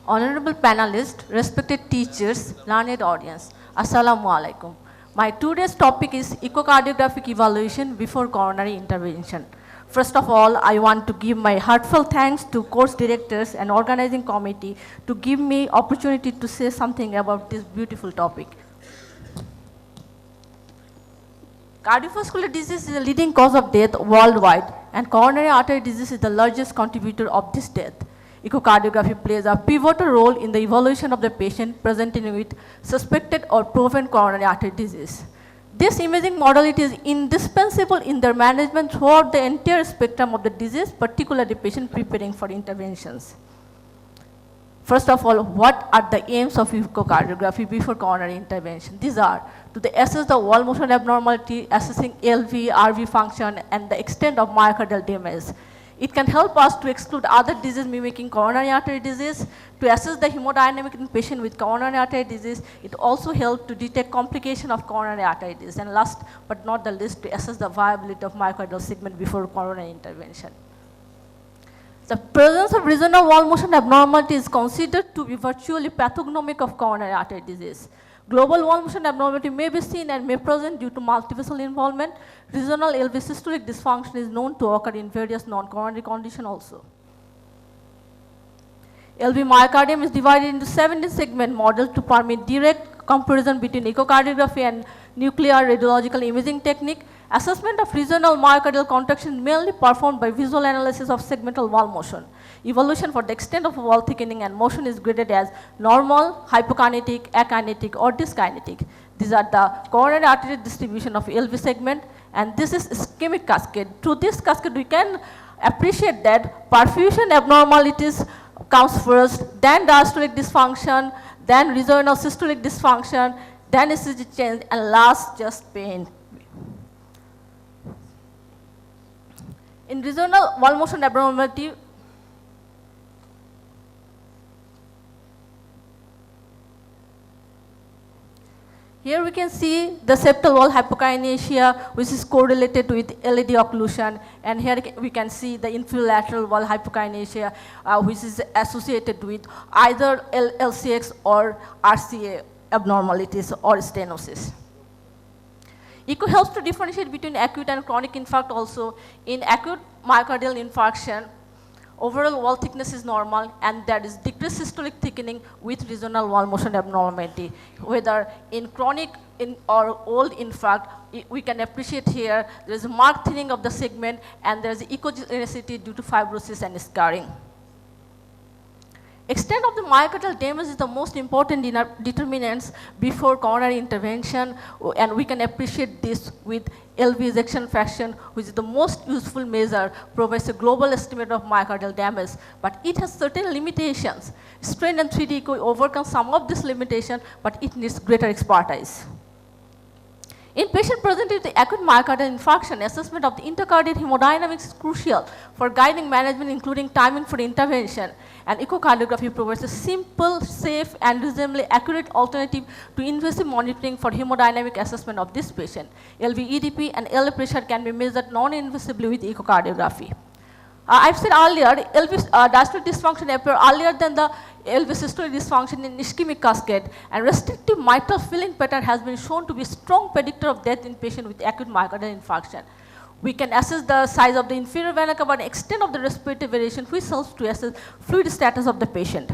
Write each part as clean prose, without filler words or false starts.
Honorable panelists, respected teachers, learned audience, Assalamu alaikum. My today's topic is echocardiographic evaluation before coronary intervention. First of all, I want to give my heartfelt thanks to course directors and organizing committee to give me opportunity to say something about this beautiful topic. Cardiovascular disease is the leading cause of death worldwide, and coronary artery disease is the largest contributor of this death. Echocardiography plays a pivotal role in the evaluation of the patient presenting with suspected or proven coronary artery disease. This imaging modality is indispensable in their management throughout the entire spectrum of the disease, particularly the patient preparing for interventions. First of all, what are the aims of echocardiography before coronary intervention? These are to assess the wall motion abnormality, assessing LV, RV function, and the extent of myocardial damage. It can help us to exclude other diseases mimicking coronary artery disease, to assess the hemodynamic in patient with coronary artery disease. It also helps to detect complication of coronary artery disease. And last but not the least, to assess the viability of myocardial segment before coronary intervention. The presence of regional wall motion abnormality is considered to be virtually pathognomic of coronary artery disease. Global wall motion abnormality may be seen and may present due to multivessel involvement. Regional LV systolic dysfunction is known to occur in various non-coronary conditions also. LV myocardium is divided into 17 segment model to permit direct comparison between echocardiography and nuclear radiological imaging technique. Assessment of regional myocardial contraction is mainly performed by visual analysis of segmental wall motion. Evaluation for the extent of wall thickening and motion is graded as normal, hypokinetic, akinetic, or dyskinetic. These are the coronary artery distribution of LV segment, and this is ischemic cascade. Through this cascade, we can appreciate that perfusion abnormalities comes first, then diastolic dysfunction, then regional systolic dysfunction, then ECG change, and last just pain. In regional wall motion abnormality, here we can see the septal wall hypokinesia, which is correlated with LED occlusion, and here we can see the infralateral wall hypokinesia, which is associated with either LCX or RCA abnormalities or stenosis. Echo helps to differentiate between acute and chronic infarct also. In acute myocardial infarction, overall wall thickness is normal, and there is decreased systolic thickening with regional wall motion abnormality. Whether in chronic or old infarct, we can appreciate here there is a marked thinning of the segment, and there is echogenicity due to fibrosis and scarring. Extent of the myocardial damage is the most important determinants before coronary intervention, and we can appreciate this with LV ejection fraction, which is the most useful measure, provides a global estimate of myocardial damage, but it has certain limitations. Strain and 3D echo overcome some of this limitation, but it needs greater expertise. In patient presented with acute myocardial infarction, assessment of the intercardial hemodynamics is crucial for guiding management, including timing for intervention. And echocardiography provides a simple, safe, and reasonably accurate alternative to invasive monitoring for hemodynamic assessment of this patient. LV EDP and LV pressure can be measured non-invasively with echocardiography. I've said earlier, LV diastolic dysfunction appear earlier than the LV systolic dysfunction in ischemic cascade, and restrictive mitral filling pattern has been shown to be a strong predictor of death in patients with acute myocardial infarction. We can assess the size of the inferior vena cava and extent of the respiratory variation, which helps to assess fluid status of the patient.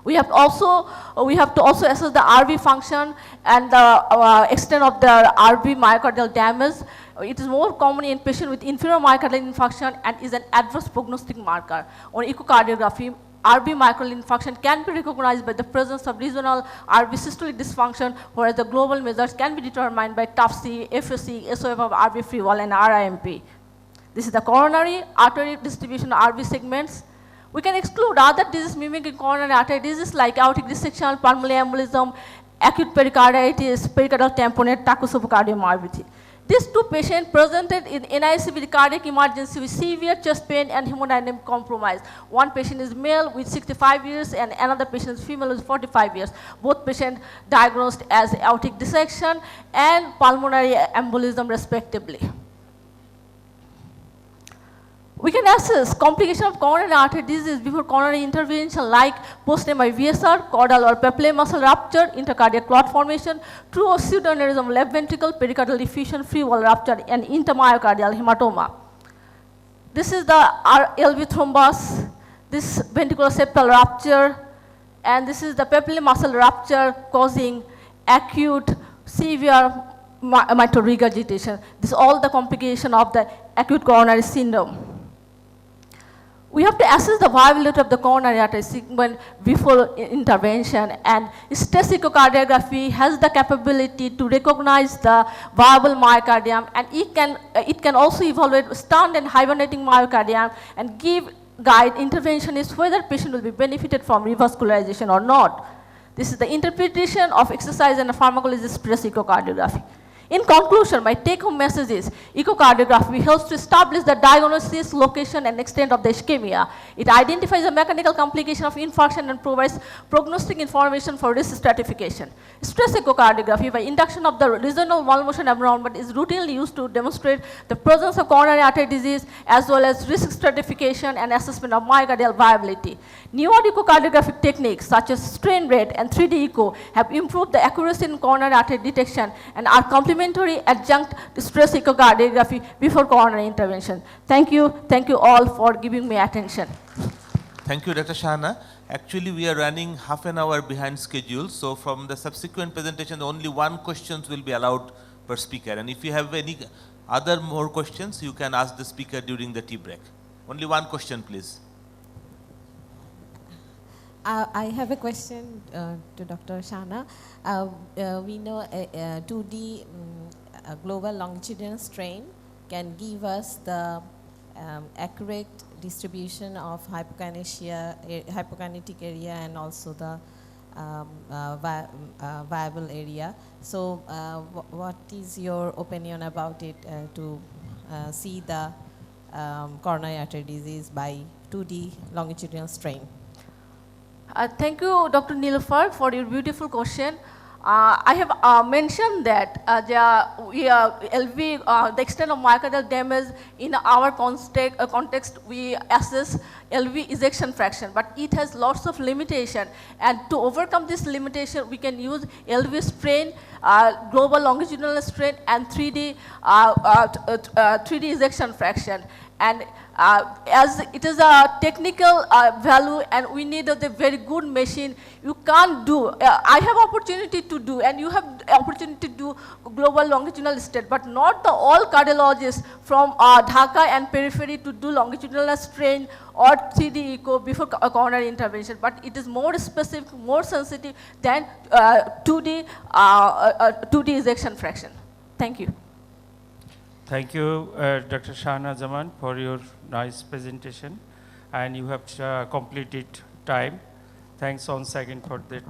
We have to also assess the RV function and the extent of the RV myocardial damage. It is more common in patients with inferior myocardial infarction and is an adverse prognostic marker. On echocardiography, RV myocardial infarction can be recognized by the presence of regional RV systolic dysfunction, whereas the global measures can be determined by TUFC, FSC, SOF of RV free wall, and RIMP. This is the coronary artery distribution of RV segments. We can exclude other diseases mimicking coronary artery disease like aortic dissection, pulmonary embolism, acute pericarditis, pericardial tamponade, Takotsubo cardiomyopathy. These two patients presented in NICU with cardiac emergency with severe chest pain and hemodynamic compromise. One patient is male with 65 years and another patient is female with 45 years. Both patients diagnosed as aortic dissection and pulmonary embolism respectively. We can assess complication of coronary artery disease before coronary intervention like post-MI VSR, caudal or papillary muscle rupture, intracardiac clot formation, true or pseudoaneurysm left ventricle, pericardial effusion, free wall rupture, and intermyocardial hematoma. This is the LV thrombus, this ventricular septal rupture, and this is the papillary muscle rupture causing acute severe mitral regurgitation. This is all the complication of the acute coronary syndrome. We have to assess the viability of the coronary artery segment before intervention, and stress echocardiography has the capability to recognize the viable myocardium, and it can also evaluate stunned and hibernating myocardium and guide interventionists whether patient will be benefited from revascularization or not. This is the interpretation of exercise and pharmacology stress echocardiography. In conclusion, my take-home message is echocardiography helps to establish the diagnosis, location, and extent of the ischemia. It identifies the mechanical complication of infarction and provides prognostic information for risk stratification. Stress echocardiography, by induction of the regional malmotion abnormality, is routinely used to demonstrate the presence of coronary artery disease as well as risk stratification and assessment of myocardial viability. Newer echocardiographic techniques such as strain rate and 3D echo have improved the accuracy in coronary artery detection and are complementary adjunct to stress echocardiography before coronary intervention. Thank you all for giving me attention. Thank you, Dr. Shahana. Actually, we are running half an hour behind schedule, so from the subsequent presentation, only one question will be allowed per speaker. And if you have any other more questions, you can ask the speaker during the tea break. Only one question, please. I have a question to Dr. Shahana. We know a 2D global longitudinal strain can give us the accurate distribution of hypokinetic area and also the viable area. So what is your opinion about it to see the coronary artery disease by 2D longitudinal strain? Thank you, Dr. Nilufar, for your beautiful question. I have mentioned that the extent of myocardial damage in our context, we assess LV ejection fraction, but it has lots of limitation. And to overcome this limitation, we can use LV strain, global longitudinal strain, and 3D ejection fraction. And as it is a technical value and we need a very good machine, you can't do, I have opportunity to do and you have opportunity to do global longitudinal strain, but not the all cardiologists from Dhaka and periphery to do longitudinal strain or 3D echo before coronary intervention, but it is more specific, more sensitive than 2D ejection fraction. Thank you. Thank you, Dr. Shahana Zaman, for your nice presentation, and you have completed time. Thanks once again for that